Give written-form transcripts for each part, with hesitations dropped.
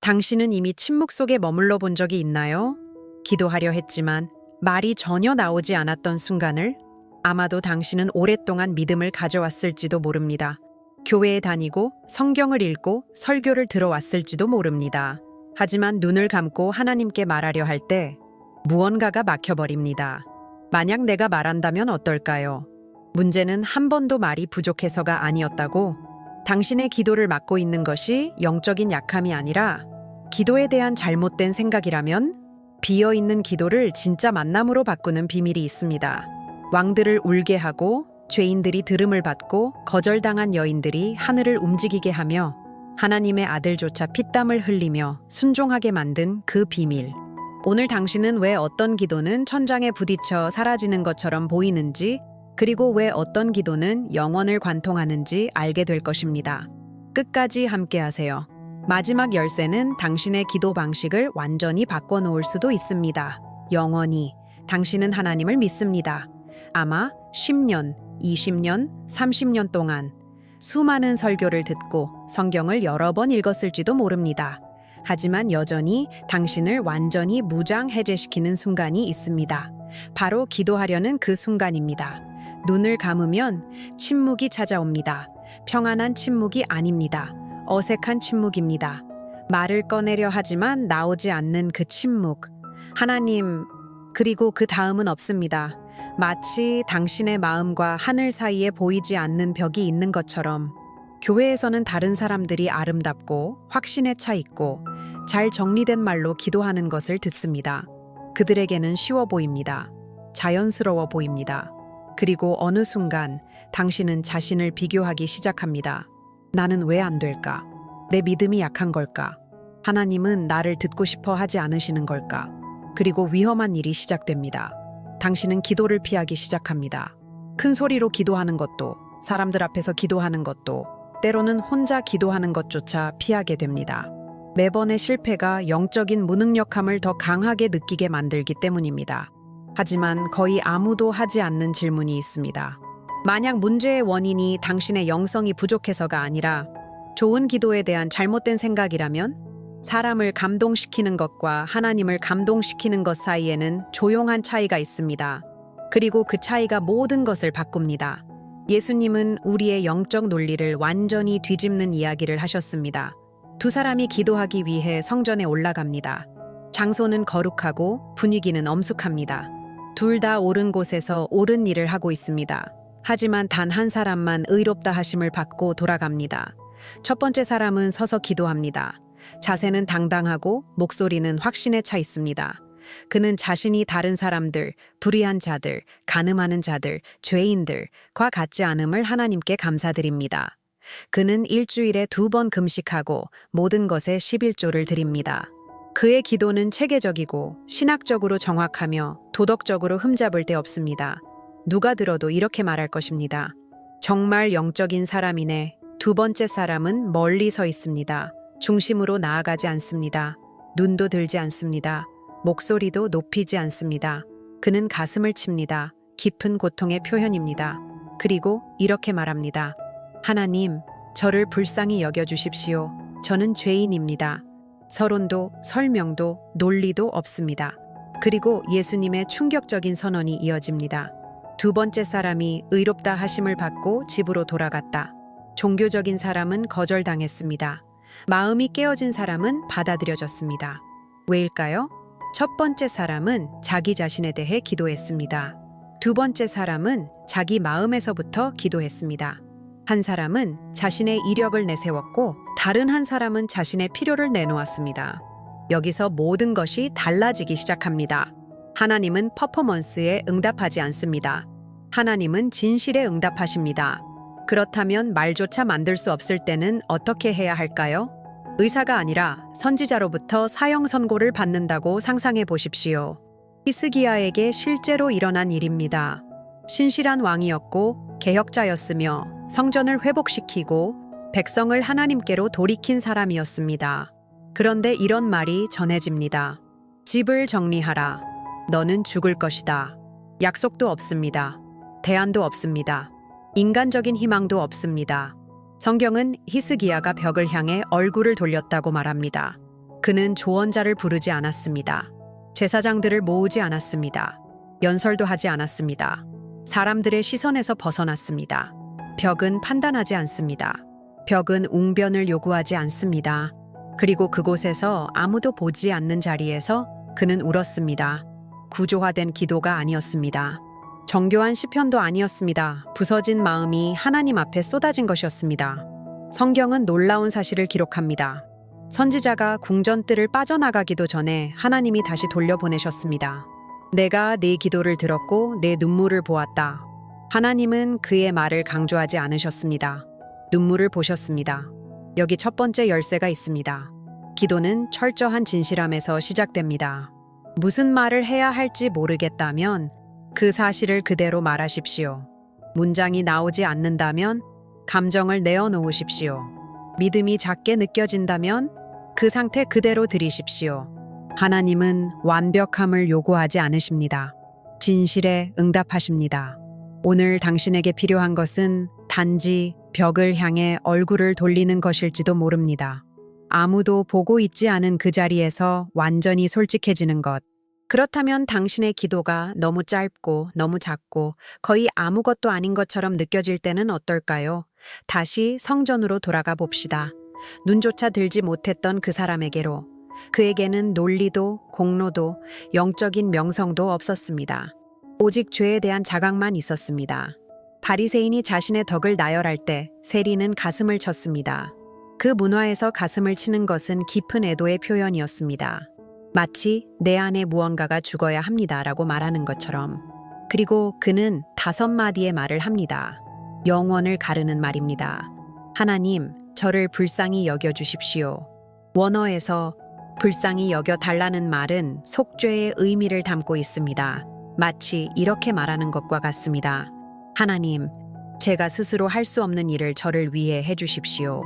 당신은 이미 침묵 속에 머물러 본 적이 있나요? 기도하려 했지만 말이 전혀 나오지 않았던 순간을 아마도 당신은 오랫동안 믿음을 가져왔을지도 모릅니다. 교회에 다니고 성경을 읽고 설교를 들어왔을지도 모릅니다. 하지만 눈을 감고 하나님께 말하려 할 때 무언가가 막혀버립니다. 만약 내가 말한다면 어떨까요? 문제는 한 번도 말이 부족해서가 아니었다고. 당신의 기도를 막고 있는 것이 영적인 약함이 아니라 기도에 대한 잘못된 생각이라면 비어있는 기도를 진짜 만남으로 바꾸는 비밀이 있습니다. 왕들을 울게 하고 죄인들이 들음을 받고 거절당한 여인들이 하늘을 움직이게 하며 하나님의 아들조차 피땀을 흘리며 순종하게 만든 그 비밀. 오늘 당신은 왜 어떤 기도는 천장에 부딪혀 사라지는 것처럼 보이는지, 그리고 왜 어떤 기도는 영원을 관통하는지 알게 될 것입니다. 끝까지 함께하세요. 마지막 열쇠는 당신의 기도 방식을 완전히 바꿔놓을 수도 있습니다. 영원히. 당신은 하나님을 믿습니다. 아마 10년, 20년, 30년 동안 수많은 설교를 듣고 성경을 여러 번 읽었을지도 모릅니다. 하지만 여전히 당신을 완전히 무장 해제시키는 순간이 있습니다. 바로 기도하려는 그 순간입니다. 눈을 감으면 침묵이 찾아옵니다. 평안한 침묵이 아닙니다. 어색한 침묵입니다. 말을 꺼내려 하지만 나오지 않는 그 침묵. 하나님, 그리고 그 다음은 없습니다. 마치 당신의 마음과 하늘 사이에 보이지 않는 벽이 있는 것처럼 교회에서는 다른 사람들이 아름답고 확신에 차 있고 잘 정리된 말로 기도하는 것을 듣습니다. 그들에게는 쉬워 보입니다. 자연스러워 보입니다. 그리고 어느 순간 당신은 자신을 비교하기 시작합니다. 나는 왜 안 될까? 내 믿음이 약한 걸까? 하나님은 나를 듣고 싶어 하지 않으시는 걸까? 그리고 위험한 일이 시작됩니다. 당신은 기도를 피하기 시작합니다. 큰 소리로 기도하는 것도, 사람들 앞에서 기도하는 것도, 때로는 혼자 기도하는 것조차 피하게 됩니다. 매번의 실패가 영적인 무능력함을 더 강하게 느끼게 만들기 때문입니다. 하지만 거의 아무도 하지 않는 질문이 있습니다. 만약 문제의 원인이 당신의 영성이 부족해서가 아니라 좋은 기도에 대한 잘못된 생각이라면 사람을 감동시키는 것과 하나님을 감동시키는 것 사이에는 조용한 차이가 있습니다. 그리고 그 차이가 모든 것을 바꿉니다. 예수님은 우리의 영적 논리를 완전히 뒤집는 이야기를 하셨습니다. 두 사람이 기도하기 위해 성전에 올라갑니다. 장소는 거룩하고 분위기는 엄숙합니다. 둘 다 옳은 곳에서 옳은 일을 하고 있습니다. 하지만 단 한 사람만 의롭다 하심을 받고 돌아갑니다. 첫 번째 사람은 서서 기도합니다. 자세는 당당하고 목소리는 확신에 차 있습니다. 그는 자신이 다른 사람들, 불의한 자들, 간음하는 자들, 죄인들과 같지 않음을 하나님께 감사드립니다. 그는 일주일에 2번 금식하고 모든 것에 11조를 드립니다. 그의 기도는 체계적이고 신학적으로 정확하며 도덕적으로 흠잡을 데 없습니다. 누가 들어도 이렇게 말할 것입니다. 정말 영적인 사람이네. 두 번째 사람은 멀리 서 있습니다. 중심으로 나아가지 않습니다. 눈도 들지 않습니다. 목소리도 높이지 않습니다. 그는 가슴을 칩니다. 깊은 고통의 표현입니다. 그리고 이렇게 말합니다. 하나님, 저를 불쌍히 여겨주십시오. 저는 죄인입니다. 서론도 설명도 논리도 없습니다. 그리고 예수님의 충격적인 선언이 이어집니다. 두 번째 사람이 의롭다 하심을 받고 집으로 돌아갔다. 종교적인 사람은 거절당했습니다. 마음이 깨어진 사람은 받아들여졌습니다. 왜일까요? 첫 번째 사람은 자기 자신에 대해 기도했습니다. 두 번째 사람은 자기 마음에서부터 기도했습니다. 한 사람은 자신의 이력을 내세웠고 다른 한 사람은 자신의 필요를 내놓았습니다. 여기서 모든 것이 달라지기 시작합니다. 하나님은 퍼포먼스에 응답하지 않습니다. 하나님은 진실에 응답하십니다. 그렇다면 말조차 만들 수 없을 때는 어떻게 해야 할까요? 의사가 아니라 선지자로부터 사형 선고를 받는다고 상상해 보십시오. 히스기야에게 실제로 일어난 일입니다. 신실한 왕이었고 개혁자였으며 성전을 회복시키고 백성을 하나님께로 돌이킨 사람이었습니다. 그런데 이런 말이 전해집니다. 집을 정리하라. 너는 죽을 것이다. 약속도 없습니다. 대안도 없습니다. 인간적인 희망도 없습니다. 성경은 히스기야가 벽을 향해 얼굴을 돌렸다고 말합니다. 그는 조언자를 부르지 않았습니다. 제사장들을 모으지 않았습니다. 연설도 하지 않았습니다. 사람들의 시선에서 벗어났습니다. 벽은 판단하지 않습니다. 벽은 웅변을 요구하지 않습니다. 그리고 그곳에서 아무도 보지 않는 자리에서 그는 울었습니다. 구조화된 기도가 아니었습니다. 정교한 시편도 아니었습니다. 부서진 마음이 하나님 앞에 쏟아진 것이었습니다. 성경은 놀라운 사실을 기록합니다. 선지자가 궁전뜰을 빠져나가기도 전에 하나님이 다시 돌려보내셨습니다. 내가 네 기도를 들었고 내 눈물을 보았다. 하나님은 그의 말을 강조하지 않으셨습니다. 눈물을 보셨습니다. 여기 첫 번째 열쇠가 있습니다. 기도는 철저한 진실함에서 시작됩니다. 무슨 말을 해야 할지 모르겠다면 그 사실을 그대로 말하십시오. 문장이 나오지 않는다면 감정을 내어놓으십시오. 믿음이 작게 느껴진다면 그 상태 그대로 들이십시오. 하나님은 완벽함을 요구하지 않으십니다. 진실에 응답하십니다. 오늘 당신에게 필요한 것은 단지 벽을 향해 얼굴을 돌리는 것일지도 모릅니다. 아무도 보고 있지 않은 그 자리에서 완전히 솔직해지는 것. 그렇다면 당신의 기도가 너무 짧고 너무 작고 거의 아무것도 아닌 것처럼 느껴질 때는 어떨까요? 다시 성전으로 돌아가 봅시다. 눈조차 들지 못했던 그 사람에게로. 그에게는 논리도 공로도 영적인 명성도 없었습니다. 오직 죄에 대한 자각만 있었습니다. 바리새인이 자신의 덕을 나열할 때 세리는 가슴을 쳤습니다. 그 문화에서 가슴을 치는 것은 깊은 애도의 표현이었습니다. 마치 내 안에 무언가가 죽어야 합니다라고 말하는 것처럼. 그리고 그는 5마디의 말을 합니다. 영원을 가르는 말입니다. 하나님, 저를 불쌍히 여겨주십시오. 원어에서 불쌍히 여겨달라는 말은 속죄의 의미를 담고 있습니다. 마치 이렇게 말하는 것과 같습니다. 하나님, 제가 스스로 할 수 없는 일을 저를 위해 해주십시오.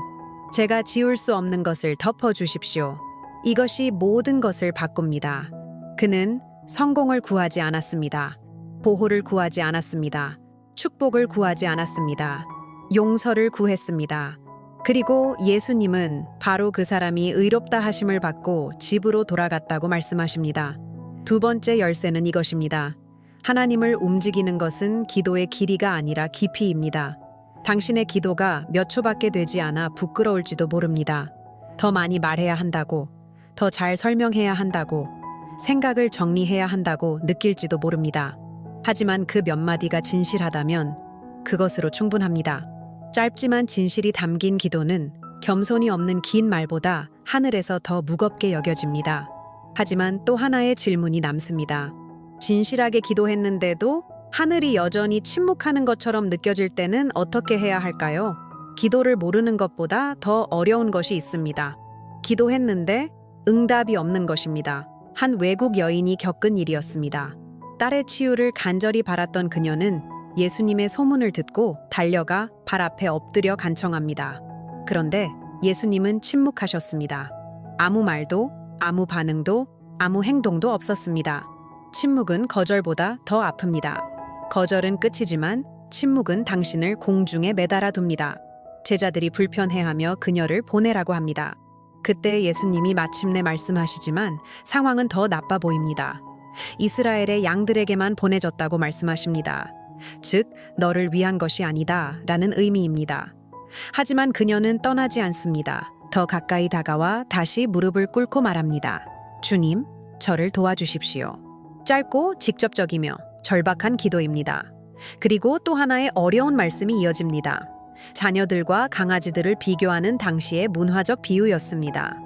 제가 지울 수 없는 것을 덮어주십시오. 이것이 모든 것을 바꿉니다. 그는 성공을 구하지 않았습니다. 보호를 구하지 않았습니다. 축복을 구하지 않았습니다. 용서를 구했습니다. 그리고 예수님은 바로 그 사람이 의롭다 하심을 받고 집으로 돌아갔다고 말씀하십니다. 두 번째 열쇠는 이것입니다. 하나님을 움직이는 것은 기도의 길이가 아니라 깊이입니다. 당신의 기도가 몇 초밖에 되지 않아 부끄러울지도 모릅니다. 더 많이 말해야 한다고, 더 잘 설명해야 한다고, 생각을 정리해야 한다고 느낄지도 모릅니다. 하지만 그 몇 마디가 진실하다면 그것으로 충분합니다. 짧지만 진실이 담긴 기도는 겸손이 없는 긴 말보다 하늘에서 더 무겁게 여겨집니다. 하지만 또 하나의 질문이 남습니다. 진실하게 기도했는데도 하늘이 여전히 침묵하는 것처럼 느껴질 때는 어떻게 해야 할까요? 기도를 모르는 것보다 더 어려운 것이 있습니다. 기도했는데 응답이 없는 것입니다. 한 외국 여인이 겪은 일이었습니다. 딸의 치유를 간절히 바랐던 그녀는 예수님의 소문을 듣고 달려가 발 앞에 엎드려 간청합니다. 그런데 예수님은 침묵하셨습니다. 아무 말도, 아무 반응도, 아무 행동도 없었습니다. 침묵은 거절보다 더 아픕니다. 거절은 끝이지만 침묵은 당신을 공중에 매달아 둡니다. 제자들이 불편해하며 그녀를 보내라고 합니다. 그때 예수님이 마침내 말씀하시지만 상황은 더 나빠 보입니다. 이스라엘의 양들에게만 보내졌다고 말씀하십니다. 즉, 너를 위한 것이 아니다 라는 의미입니다. 하지만 그녀는 떠나지 않습니다. 더 가까이 다가와 다시 무릎을 꿇고 말합니다. 주님, 저를 도와주십시오. 짧고 직접적이며 절박한 기도입니다. 그리고 또 하나의 어려운 말씀이 이어집니다. 자녀들과 강아지들을 비교하는 당시의 문화적 비유였습니다.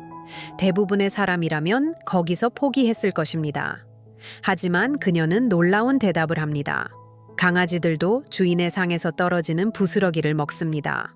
대부분의 사람이라면 거기서 포기했을 것입니다. 하지만 그녀는 놀라운 대답을 합니다. 강아지들도 주인의 상에서 떨어지는 부스러기를 먹습니다.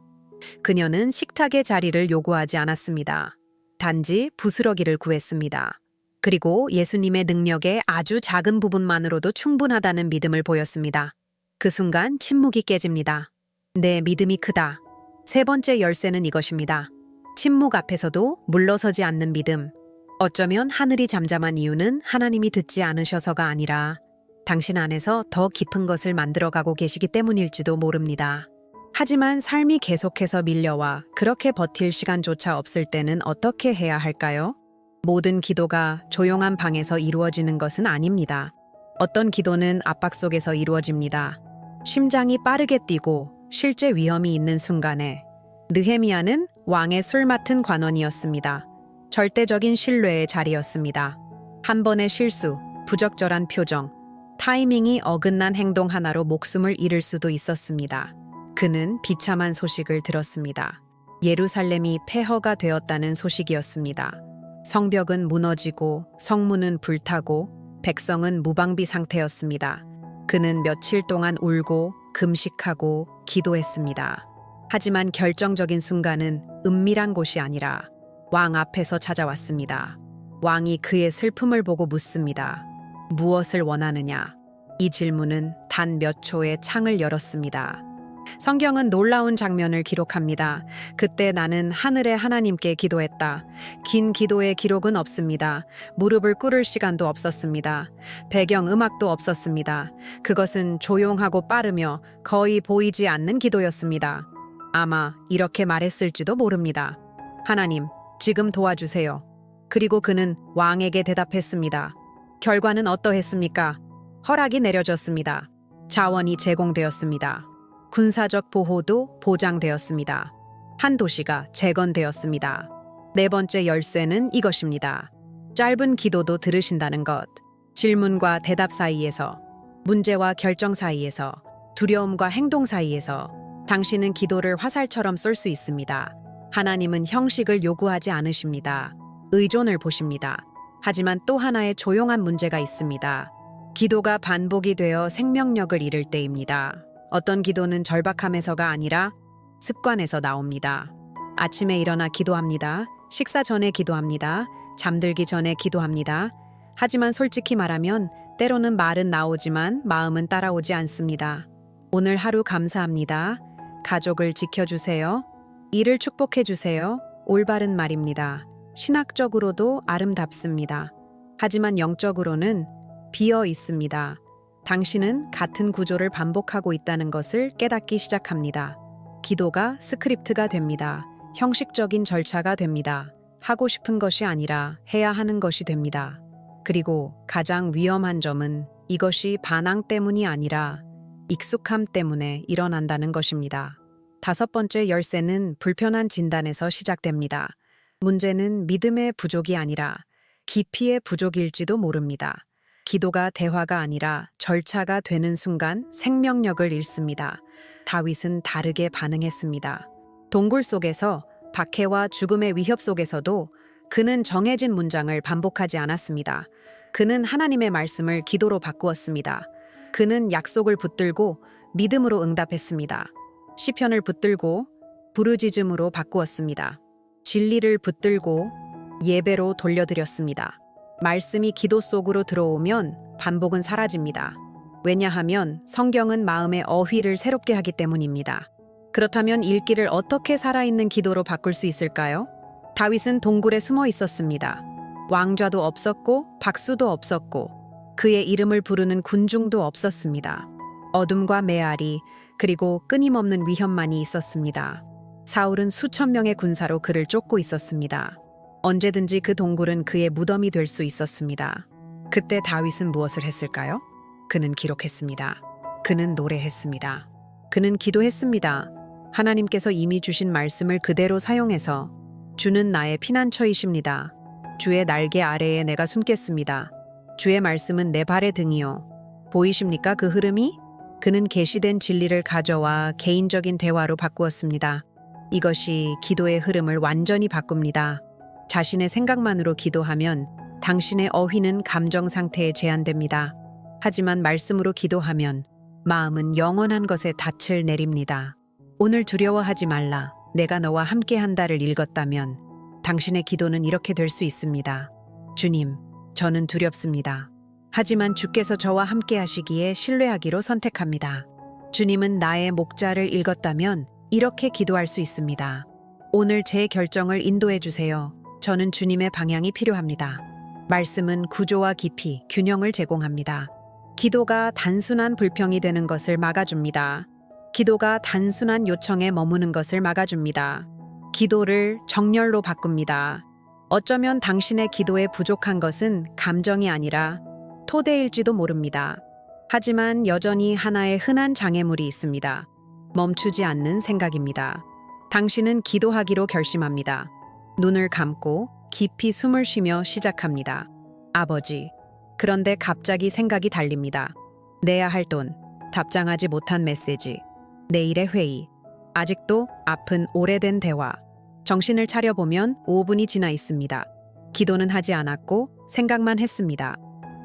그녀는 식탁의 자리를 요구하지 않았습니다. 단지 부스러기를 구했습니다. 그리고 예수님의 능력의 아주 작은 부분만으로도 충분하다는 믿음을 보였습니다. 그 순간 침묵이 깨집니다. 내 믿음이 크다. 세 번째 열쇠는 이것입니다. 침묵 앞에서도 물러서지 않는 믿음. 어쩌면 하늘이 잠잠한 이유는 하나님이 듣지 않으셔서가 아니라 당신 안에서 더 깊은 것을 만들어가고 계시기 때문일지도 모릅니다. 하지만 삶이 계속해서 밀려와 그렇게 버틸 시간조차 없을 때는 어떻게 해야 할까요? 모든 기도가 조용한 방에서 이루어지는 것은 아닙니다. 어떤 기도는 압박 속에서 이루어집니다. 심장이 빠르게 뛰고 실제 위험이 있는 순간에 느헤미야는 왕의 술 맡은 관원이었습니다. 절대적인 신뢰의 자리였습니다. 한 번의 실수, 부적절한 표정, 타이밍이 어긋난 행동 하나로 목숨을 잃을 수도 있었습니다. 그는 비참한 소식을 들었습니다. 예루살렘이 폐허가 되었다는 소식이었습니다. 성벽은 무너지고 성문은 불타고 백성은 무방비 상태였습니다. 그는 며칠 동안 울고 금식하고 기도했습니다. 하지만 결정적인 순간은 은밀한 곳이 아니라 왕 앞에서 찾아왔습니다. 왕이 그의 슬픔을 보고 묻습니다. 무엇을 원하느냐? 이 질문은 단 몇 초에 창을 열었습니다. 성경은 놀라운 장면을 기록합니다. 그때 나는 하늘의 하나님께 기도했다. 긴 기도의 기록은 없습니다. 무릎을 꿇을 시간도 없었습니다. 배경 음악도 없었습니다. 그것은 조용하고 빠르며 거의 보이지 않는 기도였습니다. 아마 이렇게 말했을지도 모릅니다. 하나님, 지금 도와주세요. 그리고 그는 왕에게 대답했습니다. 결과는 어떠했습니까? 허락이 내려졌습니다. 자원이 제공되었습니다. 군사적 보호도 보장되었습니다. 한 도시가 재건되었습니다. 네 번째 열쇠는 이것입니다. 짧은 기도도 들으신다는 것. 질문과 대답 사이에서, 문제와 결정 사이에서, 두려움과 행동 사이에서 당신은 기도를 화살처럼 쏠 수 있습니다. 하나님은 형식을 요구하지 않으십니다. 의존을 보십니다. 하지만 또 하나의 조용한 문제가 있습니다. 기도가 반복이 되어 생명력을 잃을 때입니다. 어떤 기도는 절박함에서가 아니라 습관에서 나옵니다. 아침에 일어나 기도합니다. 식사 전에 기도합니다. 잠들기 전에 기도합니다. 하지만 솔직히 말하면 때로는 말은 나오지만 마음은 따라오지 않습니다. 오늘 하루 감사합니다. 가족을 지켜주세요. 일을 축복해주세요. 올바른 말입니다. 신학적으로도 아름답습니다. 하지만 영적으로는 비어 있습니다. 당신은 같은 구조를 반복하고 있다는 것을 깨닫기 시작합니다. 기도가 스크립트가 됩니다. 형식적인 절차가 됩니다. 하고 싶은 것이 아니라 해야 하는 것이 됩니다. 그리고 가장 위험한 점은 이것이 반항 때문이 아니라 익숙함 때문에 일어난다는 것입니다. 다섯 번째 열쇠는 불편한 진단에서 시작됩니다. 문제는 믿음의 부족이 아니라 깊이의 부족일지도 모릅니다. 기도가 대화가 아니라 절차가 되는 순간 생명력을 잃습니다. 다윗은 다르게 반응했습니다. 동굴 속에서 박해와 죽음의 위협 속에서도 그는 정해진 문장을 반복하지 않았습니다. 그는 하나님의 말씀을 기도로 바꾸었습니다. 그는 약속을 붙들고 믿음으로 응답했습니다. 시편을 붙들고 부르짖음으로 바꾸었습니다. 진리를 붙들고 예배로 돌려드렸습니다. 말씀이 기도 속으로 들어오면 반복은 사라집니다. 왜냐하면 성경은 마음의 어휘를 새롭게 하기 때문입니다. 그렇다면 읽기를 어떻게 살아있는 기도로 바꿀 수 있을까요? 다윗은 동굴에 숨어 있었습니다. 왕좌도 없었고 박수도 없었고 그의 이름을 부르는 군중도 없었습니다. 어둠과 메아리 그리고 끊임없는 위협만이 있었습니다. 사울은 수천 명의 군사로 그를 쫓고 있었습니다. 언제든지 그 동굴은 그의 무덤이 될 수 있었습니다. 그때 다윗은 무엇을 했을까요? 그는 기록했습니다. 그는 노래했습니다. 그는 기도했습니다. 하나님께서 이미 주신 말씀을 그대로 사용해서 주는 나의 피난처이십니다. 주의 날개 아래에 내가 숨겠습니다. 주의 말씀은 내 발의 등이요. 보이십니까 그 흐름이? 그는 계시된 진리를 가져와 개인적인 대화로 바꾸었습니다. 이것이 기도의 흐름을 완전히 바꿉니다. 자신의 생각만으로 기도하면 당신의 어휘는 감정 상태에 제한됩니다. 하지만 말씀으로 기도하면 마음은 영원한 것에 닻을 내립니다. 오늘 두려워하지 말라. 내가 너와 함께한다를 읽었다면 당신의 기도는 이렇게 될 수 있습니다. 주님, 저는 두렵습니다. 하지만 주께서 저와 함께하시기에 신뢰하기로 선택합니다. 주님은 나의 목자를 읽었다면 이렇게 기도할 수 있습니다. 오늘 제 결정을 인도해 주세요. 저는 주님의 방향이 필요합니다. 말씀은 구조와 깊이, 균형을 제공합니다. 기도가 단순한 불평이 되는 것을 막아줍니다. 기도가 단순한 요청에 머무는 것을 막아줍니다. 기도를 정열로 바꿉니다. 어쩌면 당신의 기도에 부족한 것은 감정이 아니라 토대일지도 모릅니다. 하지만 여전히 하나의 흔한 장애물이 있습니다. 멈추지 않는 생각입니다. 당신은 기도하기로 결심합니다. 눈을 감고 깊이 숨을 쉬며 시작합니다. 아버지. 그런데 갑자기 생각이 달립니다. 내야 할 돈, 답장하지 못한 메시지, 내일의 회의, 아직도 아픈 오래된 대화. 정신을 차려보면 5분이 지나 있습니다. 기도는 하지 않았고 생각만 했습니다.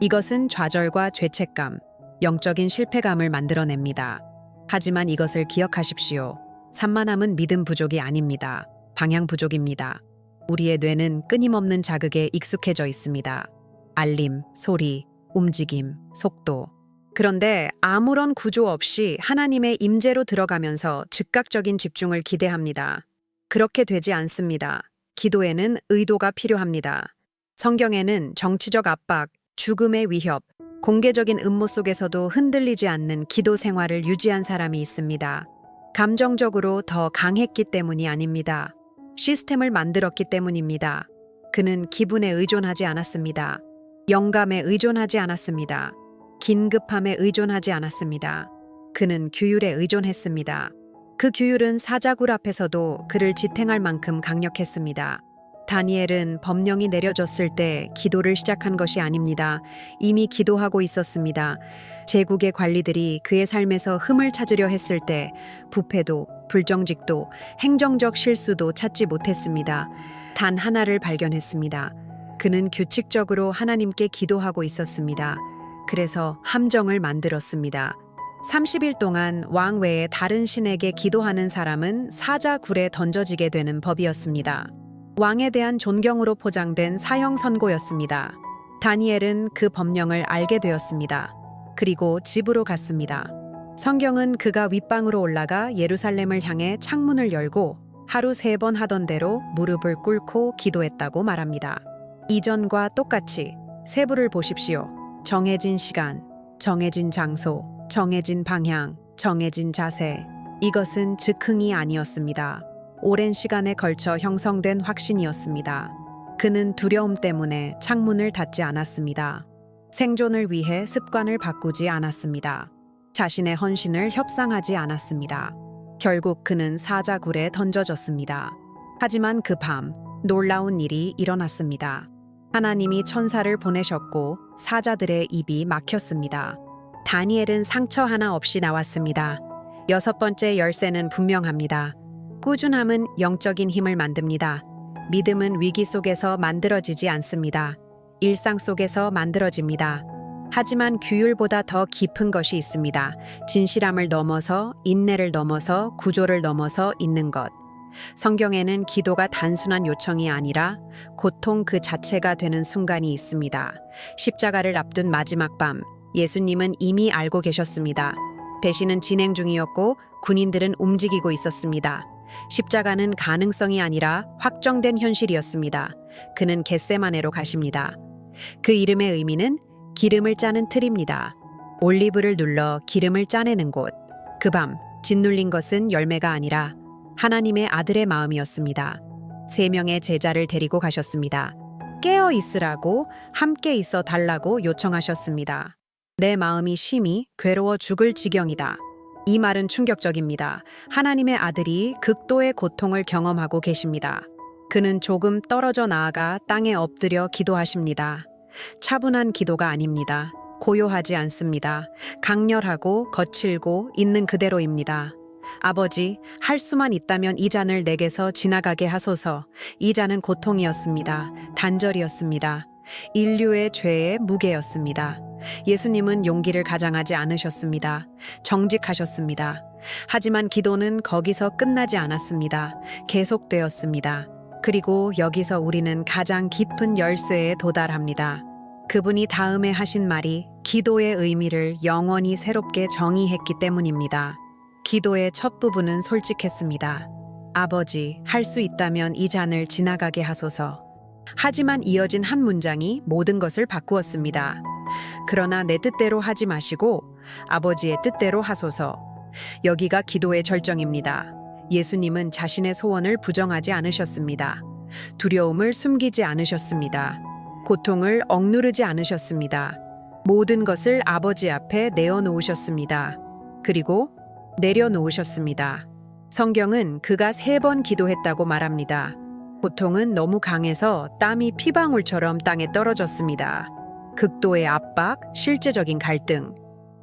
이것은 좌절과 죄책감, 영적인 실패감을 만들어냅니다. 하지만 이것을 기억하십시오. 산만함은 믿음 부족이 아닙니다. 방향 부족입니다. 우리의 뇌는 끊임없는 자극에 익숙해져 있습니다. 알림, 소리, 움직임, 속도. 그런데 아무런 구조 없이 하나님의 임재로 들어가면서 즉각적인 집중을 기대합니다. 그렇게 되지 않습니다. 기도에는 의도가 필요합니다. 성경에는 정치적 압박, 죽음의 위협, 공개적인 음모 속에서도 흔들리지 않는 기도 생활을 유지한 사람이 있습니다. 감정적으로 더 강했기 때문이 아닙니다. 시스템을 만들었기 때문입니다. 그는 기분에 의존하지 않았습니다. 영감에 의존하지 않았습니다. 긴급함에 의존하지 않았습니다. 그는 규율에 의존했습니다. 그 규율은 사자굴 앞에서도 그를 지탱할 만큼 강력했습니다. 다니엘은 법령이 내려졌을 때 기도를 시작한 것이 아닙니다. 이미 기도하고 있었습니다. 제국의 관리들이 그의 삶에서 흠을 찾으려 했을 때 부패도, 불정직도, 행정적 실수도 찾지 못했습니다. 단 하나를 발견했습니다. 그는 규칙적으로 하나님께 기도하고 있었습니다. 그래서 함정을 만들었습니다. 30일 동안 왕 외에 다른 신에게 기도하는 사람은 사자굴에 던져지게 되는 법이었습니다. 왕에 대한 존경으로 포장된 사형 선고였습니다. 다니엘은 그 법령을 알게 되었습니다. 그리고 집으로 갔습니다. 성경은 그가 윗방으로 올라가 예루살렘을 향해 창문을 열고 하루 3번 하던 대로 무릎을 꿇고 기도했다고 말합니다. 이전과 똑같이 세부를 보십시오. 정해진 시간, 정해진 장소, 정해진 방향, 정해진 자세. 이것은 즉흥이 아니었습니다. 오랜 시간에 걸쳐 형성된 확신이었습니다. 그는 두려움 때문에 창문을 닫지 않았습니다. 생존을 위해 습관을 바꾸지 않았습니다. 자신의 헌신을 협상하지 않았습니다. 결국 그는 사자굴에 던져졌습니다. 하지만 그 밤 놀라운 일이 일어났습니다. 하나님이 천사를 보내셨고 사자들의 입이 막혔습니다. 다니엘은 상처 하나 없이 나왔습니다. 6번째 열쇠는 분명합니다. 꾸준함은 영적인 힘을 만듭니다. 믿음은 위기 속에서 만들어지지 않습니다. 일상 속에서 만들어집니다. 하지만 규율보다 더 깊은 것이 있습니다. 진실함을 넘어서, 인내를 넘어서, 구조를 넘어서 있는 것. 성경에는 기도가 단순한 요청이 아니라 고통 그 자체가 되는 순간이 있습니다. 십자가를 앞둔 마지막 밤, 예수님은 이미 알고 계셨습니다. 배신은 진행 중이었고 군인들은 움직이고 있었습니다. 십자가는 가능성이 아니라 확정된 현실이었습니다. 그는 겟세마네로 가십니다. 그 이름의 의미는 기름을 짜는 틀입니다. 올리브를 눌러 기름을 짜내는 곳. 그 밤 짓눌린 것은 열매가 아니라 하나님의 아들의 마음이었습니다. 3명의 제자를 데리고 가셨습니다. 깨어 있으라고, 함께 있어 달라고 요청하셨습니다. 내 마음이 심히 괴로워 죽을 지경이다. 이 말은 충격적입니다. 하나님의 아들이 극도의 고통을 경험하고 계십니다. 그는 조금 떨어져 나아가 땅에 엎드려 기도하십니다. 차분한 기도가 아닙니다. 고요하지 않습니다. 강렬하고 거칠고 있는 그대로입니다. 아버지, 할 수만 있다면 이 잔을 내게서 지나가게 하소서. 이 잔은 고통이었습니다. 단절이었습니다. 인류의 죄의 무게였습니다. 예수님은 용기를 가장하지 않으셨습니다. 정직하셨습니다. 하지만 기도는 거기서 끝나지 않았습니다. 계속되었습니다. 그리고 여기서 우리는 가장 깊은 열쇠에 도달합니다. 그분이 다음에 하신 말이 기도의 의미를 영원히 새롭게 정의했기 때문입니다. 기도의 첫 부분은 솔직했습니다. 아버지, 할 수 있다면 이 잔을 지나가게 하소서. 하지만 이어진 한 문장이 모든 것을 바꾸었습니다. 그러나 내 뜻대로 하지 마시고 아버지의 뜻대로 하소서. 여기가 기도의 절정입니다. 예수님은 자신의 소원을 부정하지 않으셨습니다. 두려움을 숨기지 않으셨습니다. 고통을 억누르지 않으셨습니다. 모든 것을 아버지 앞에 내어놓으셨습니다. 그리고 내려놓으셨습니다. 성경은 그가 3번 기도했다고 말합니다. 고통은 너무 강해서 땀이 피방울처럼 땅에 떨어졌습니다. 극도의 압박, 실제적인 갈등.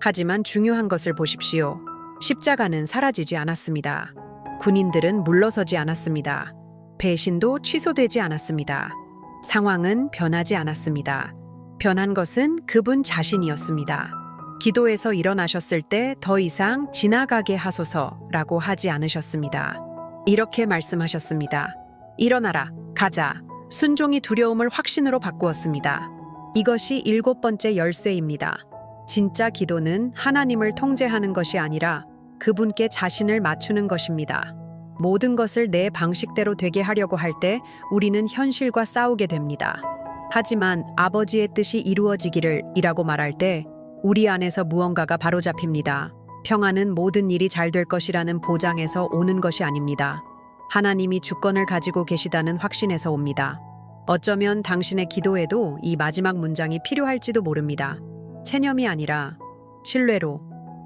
하지만 중요한 것을 보십시오. 십자가는 사라지지 않았습니다. 군인들은 물러서지 않았습니다. 배신도 취소되지 않았습니다. 상황은 변하지 않았습니다. 변한 것은 그분 자신이었습니다. 기도에서 일어나셨을 때 더 이상 지나가게 하소서라고 하지 않으셨습니다. 이렇게 말씀하셨습니다. 일어나라, 가자. 순종이 두려움을 확신으로 바꾸었습니다. 이것이 7번째 열쇠입니다. 진짜 기도는 하나님을 통제하는 것이 아니라 그분께 자신을 맞추는 것입니다. 모든 것을 내 방식대로 되게 하려고 할 때 우리는 현실과 싸우게 됩니다. 하지만 아버지의 뜻이 이루어지기를 이라고 말할 때 우리 안에서 무언가가 바로잡힙니다. 평안은 모든 일이 잘 될 것이라는 보장에서 오는 것이 아닙니다. 하나님이 주권을 가지고 계시다는 확신에서 옵니다. 어쩌면 당신의 기도에도 이 마지막 문장이 필요할지도 모릅니다. 체념이 아니라 신뢰로.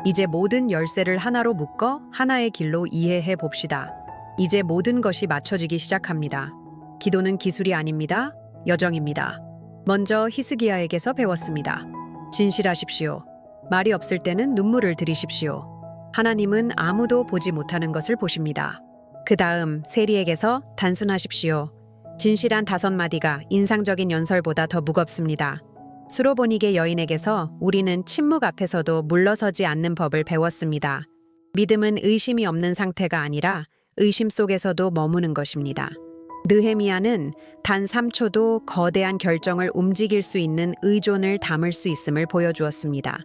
이제 모든 열쇠를 하나로 묶어 하나의 길로 이해해 봅시다. 이제 모든 것이 맞춰지기 시작합니다. 기도는 기술이 아닙니다. 여정입니다. 먼저 히스기야에게서 배웠습니다. 진실하십시오. 말이 없을 때는 눈물을 들이십시오. 하나님은 아무도 보지 못하는 것을 보십니다. 그 다음 세리에게서 단순하십시오. 진실한 5마디가 인상적인 연설보다 더 무겁습니다. 수로보니게 여인에게서 우리는 침묵 앞에서도 물러서지 않는 법을 배웠습니다. 믿음은 의심이 없는 상태가 아니라 의심 속에서도 머무는 것입니다. 느헤미야는 단 3초도 거대한 결정을 움직일 수 있는 의존을 담을 수 있음을 보여주었습니다.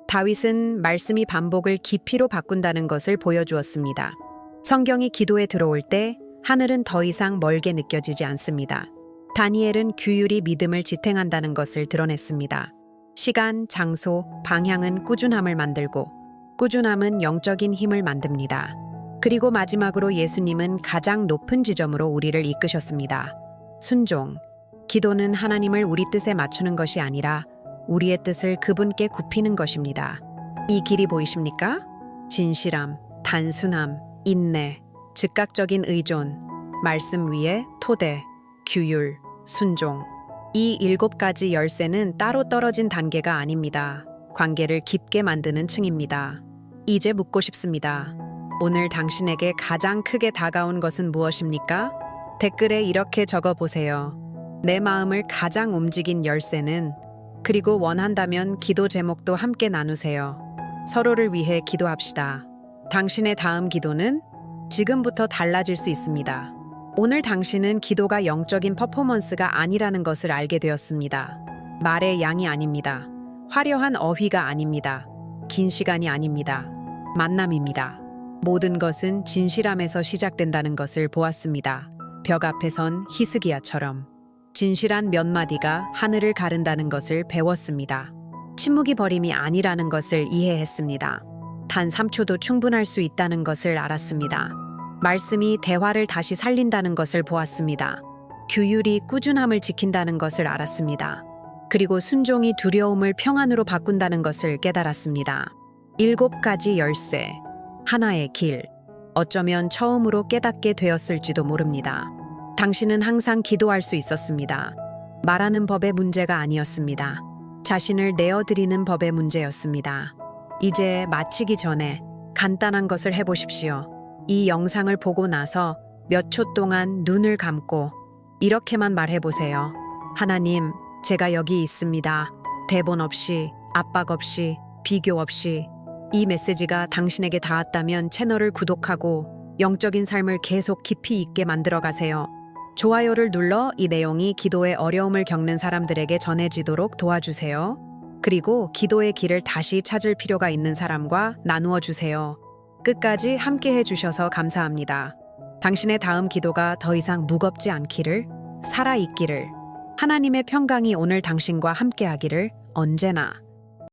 다윗은 말씀이 반복을 깊이로 바꾼다는 것을 보여주었습니다. 성경이 기도에 들어올 때 하늘은 더 이상 멀게 느껴지지 않습니다. 다니엘은 규율이 믿음을 지탱한다는 것을 드러냈습니다. 시간, 장소, 방향은 꾸준함을 만들고 꾸준함은 영적인 힘을 만듭니다. 그리고 마지막으로 예수님은 가장 높은 지점으로 우리를 이끄셨습니다. 순종. 기도는 하나님을 우리 뜻에 맞추는 것이 아니라 우리의 뜻을 그분께 굽히는 것입니다. 이 길이 보이십니까? 진실함, 단순함, 인내, 즉각적인 의존, 말씀 위에 토대, 규율, 순종. 이 7가지 열쇠는 따로 떨어진 단계가 아닙니다. 관계를 깊게 만드는 층입니다. 이제 묻고 싶습니다. 오늘 당신에게 가장 크게 다가온 것은 무엇입니까? 댓글에 이렇게 적어보세요. 내 마음을 가장 움직인 열쇠는. 그리고 원한다면 기도 제목도 함께 나누세요. 서로를 위해 기도합시다. 당신의 다음 기도는 지금부터 달라질 수 있습니다. 오늘 당신은 기도가 영적인 퍼포먼스가 아니라는 것을 알게 되었습니다. 말의 양이 아닙니다. 화려한 어휘가 아닙니다. 긴 시간이 아닙니다. 만남입니다. 모든 것은 진실함에서 시작된다는 것을 보았습니다. 벽 앞에 선 히스기야처럼 진실한 몇 마디가 하늘을 가른다는 것을 배웠습니다. 침묵이 버림이 아니라는 것을 이해했습니다. 단 3초도 충분할 수 있다는 것을 알았습니다. 말씀이 대화를 다시 살린다는 것을 보았습니다. 규율이 꾸준함을 지킨다는 것을 알았습니다. 그리고 순종이 두려움을 평안으로 바꾼다는 것을 깨달았습니다. 7가지 열쇠, 하나의 길. 어쩌면 처음으로 깨닫게 되었을지도 모릅니다. 당신은 항상 기도할 수 있었습니다. 말하는 법의 문제가 아니었습니다. 자신을 내어드리는 법의 문제였습니다. 이제 마치기 전에 간단한 것을 해보십시오. 이 영상을 보고 나서 몇 초 동안 눈을 감고 이렇게만 말해보세요. 하나님, 제가 여기 있습니다. 대본 없이, 압박 없이, 비교 없이. 이 메시지가 당신에게 닿았다면 채널을 구독하고 영적인 삶을 계속 깊이 있게 만들어 가세요. 좋아요를 눌러 이 내용이 기도에 어려움을 겪는 사람들에게 전해지도록 도와주세요. 그리고 기도의 길을 다시 찾을 필요가 있는 사람과 나누어 주세요. 끝까지 함께 해주셔서 감사합니다. 당신의 다음 기도가 더 이상 무겁지 않기를, 살아있기를, 하나님의 평강이 오늘 당신과 함께하기를 언제나